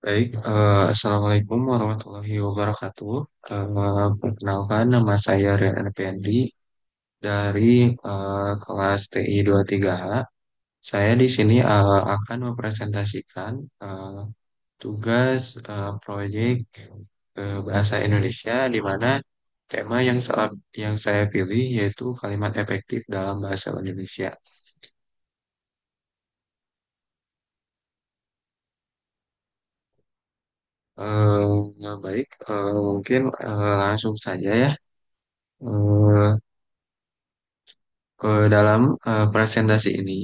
Baik, Assalamualaikum warahmatullahi wabarakatuh. Perkenalkan, nama saya Rian Effendi dari kelas TI 23H. Saya di sini akan mempresentasikan tugas proyek bahasa Indonesia, di mana tema yang saya pilih yaitu kalimat efektif dalam bahasa Indonesia. Baik, mungkin langsung saja ya. Eh, Ke dalam presentasi ini,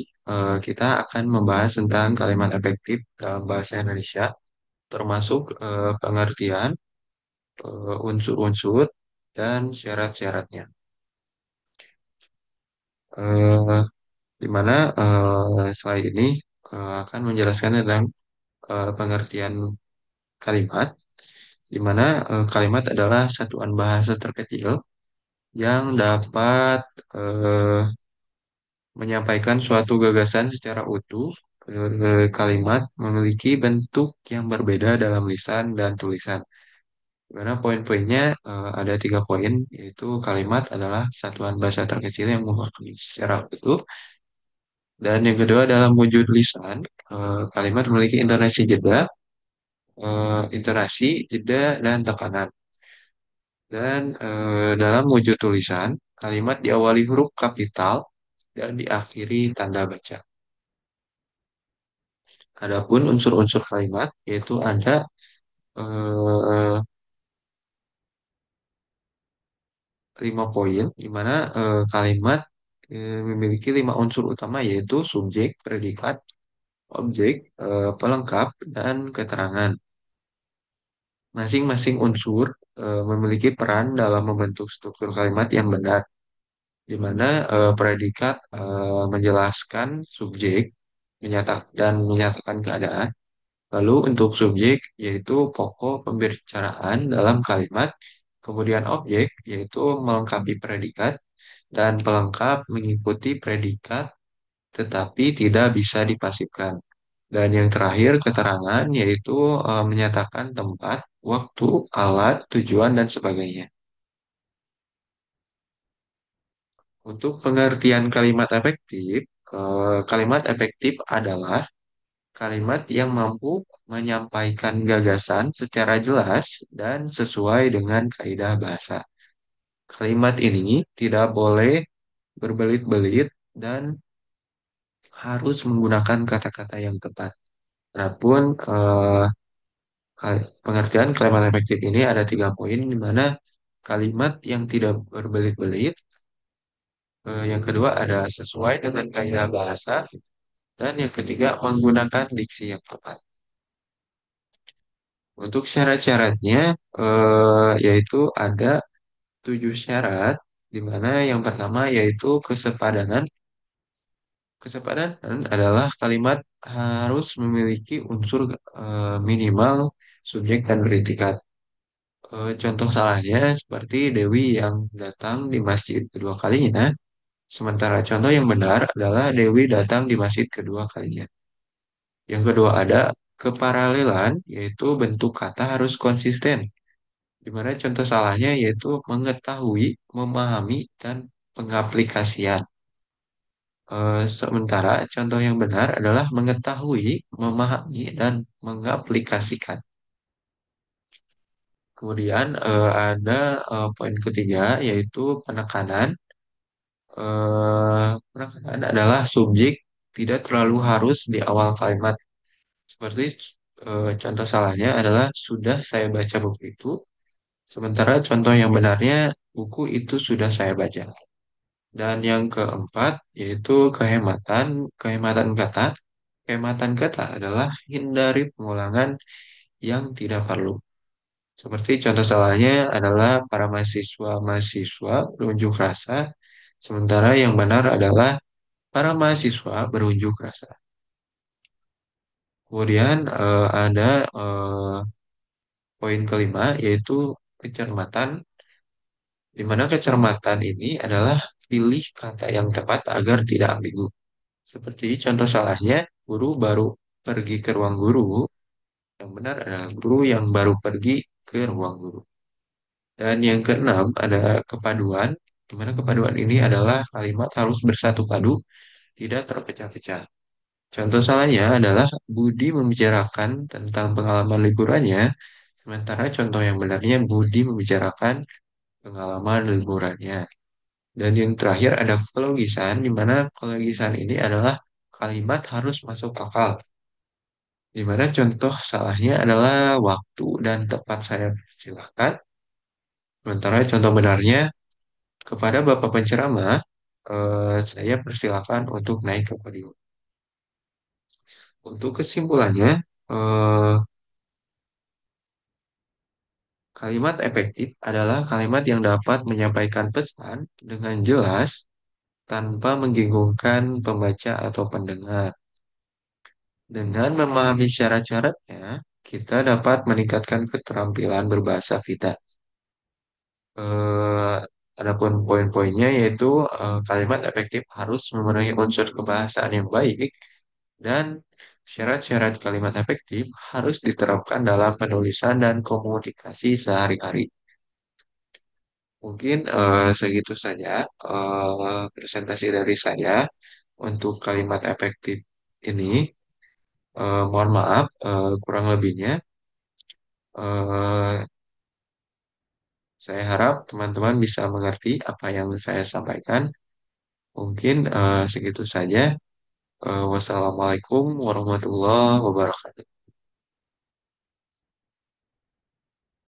kita akan membahas tentang kalimat efektif dalam bahasa Indonesia, termasuk pengertian, unsur-unsur, dan syarat-syaratnya. Eh, di mana slide ini akan menjelaskan tentang pengertian kalimat, di mana kalimat adalah satuan bahasa terkecil yang dapat eh, menyampaikan suatu gagasan secara utuh. Kalimat memiliki bentuk yang berbeda dalam lisan dan tulisan. Karena poin-poinnya ada 3 poin, yaitu kalimat adalah satuan bahasa terkecil yang mewakili secara utuh. Dan yang kedua, dalam wujud lisan, kalimat memiliki intonasi, jeda, dan tekanan. Dan dalam wujud tulisan, kalimat diawali huruf kapital dan diakhiri tanda baca. Adapun unsur-unsur kalimat yaitu ada 5 poin, di mana kalimat memiliki 5 unsur utama yaitu subjek, predikat, objek, pelengkap, dan keterangan. Masing-masing unsur memiliki peran dalam membentuk struktur kalimat yang benar, di mana predikat menjelaskan subjek dan menyatakan keadaan. Lalu untuk subjek yaitu pokok pembicaraan dalam kalimat, kemudian objek yaitu melengkapi predikat, dan pelengkap mengikuti predikat tetapi tidak bisa dipasifkan. Dan yang terakhir keterangan yaitu menyatakan tempat, waktu, alat, tujuan, dan sebagainya. Untuk pengertian kalimat efektif, kalimat efektif adalah kalimat yang mampu menyampaikan gagasan secara jelas dan sesuai dengan kaidah bahasa. Kalimat ini tidak boleh berbelit-belit dan harus menggunakan kata-kata yang tepat. Adapun pengertian kalimat efektif ini ada 3 poin, di mana kalimat yang tidak berbelit-belit, yang kedua ada sesuai dengan kaidah bahasa, dan yang ketiga menggunakan diksi yang tepat. Untuk syarat-syaratnya, yaitu ada 7 syarat, di mana yang pertama yaitu kesepadanan. Kesepadanan adalah kalimat harus memiliki unsur minimal subjek dan predikat. Contoh salahnya seperti Dewi yang datang di masjid kedua kalinya, sementara contoh yang benar adalah Dewi datang di masjid kedua kalinya. Yang kedua ada keparalelan, yaitu bentuk kata harus konsisten, di mana contoh salahnya yaitu mengetahui, memahami, dan pengaplikasian. Sementara contoh yang benar adalah mengetahui, memahami, dan mengaplikasikan. Kemudian ada poin ketiga yaitu penekanan. Penekanan adalah subjek tidak terlalu harus di awal kalimat. Seperti contoh salahnya adalah sudah saya baca buku itu. Sementara contoh yang benarnya buku itu sudah saya baca. Dan yang keempat yaitu kehematan kata. Kehematan kata adalah hindari pengulangan yang tidak perlu. Seperti contoh salahnya adalah para mahasiswa berunjuk rasa, sementara yang benar adalah para mahasiswa berunjuk rasa. Kemudian ada poin kelima yaitu kecermatan, di mana kecermatan ini adalah pilih kata yang tepat agar tidak ambigu. Seperti contoh salahnya, guru baru pergi ke ruang guru, Yang benar adalah guru yang baru pergi ke ruang guru. Dan yang keenam ada kepaduan, di mana kepaduan ini adalah kalimat harus bersatu padu, tidak terpecah-pecah. Contoh salahnya adalah Budi membicarakan tentang pengalaman liburannya, sementara contoh yang benarnya Budi membicarakan pengalaman liburannya. Dan yang terakhir ada kologisan, di mana kologisan ini adalah kalimat harus masuk akal. Di mana contoh salahnya adalah waktu dan tempat saya persilahkan. Sementara contoh benarnya kepada Bapak penceramah, saya persilakan untuk naik ke podium. Untuk kesimpulannya, eh, kalimat efektif adalah kalimat yang dapat menyampaikan pesan dengan jelas tanpa membingungkan pembaca atau pendengar. Dengan memahami syarat-syaratnya, kita dapat meningkatkan keterampilan berbahasa kita. Eh, Adapun poin-poinnya yaitu kalimat efektif harus memenuhi unsur kebahasaan yang baik dan syarat-syarat kalimat efektif harus diterapkan dalam penulisan dan komunikasi sehari-hari. Mungkin segitu saja presentasi dari saya untuk kalimat efektif ini. Mohon maaf kurang lebihnya. Eh, saya harap teman-teman bisa mengerti apa yang saya sampaikan. Mungkin segitu saja. Wassalamualaikum warahmatullahi wabarakatuh.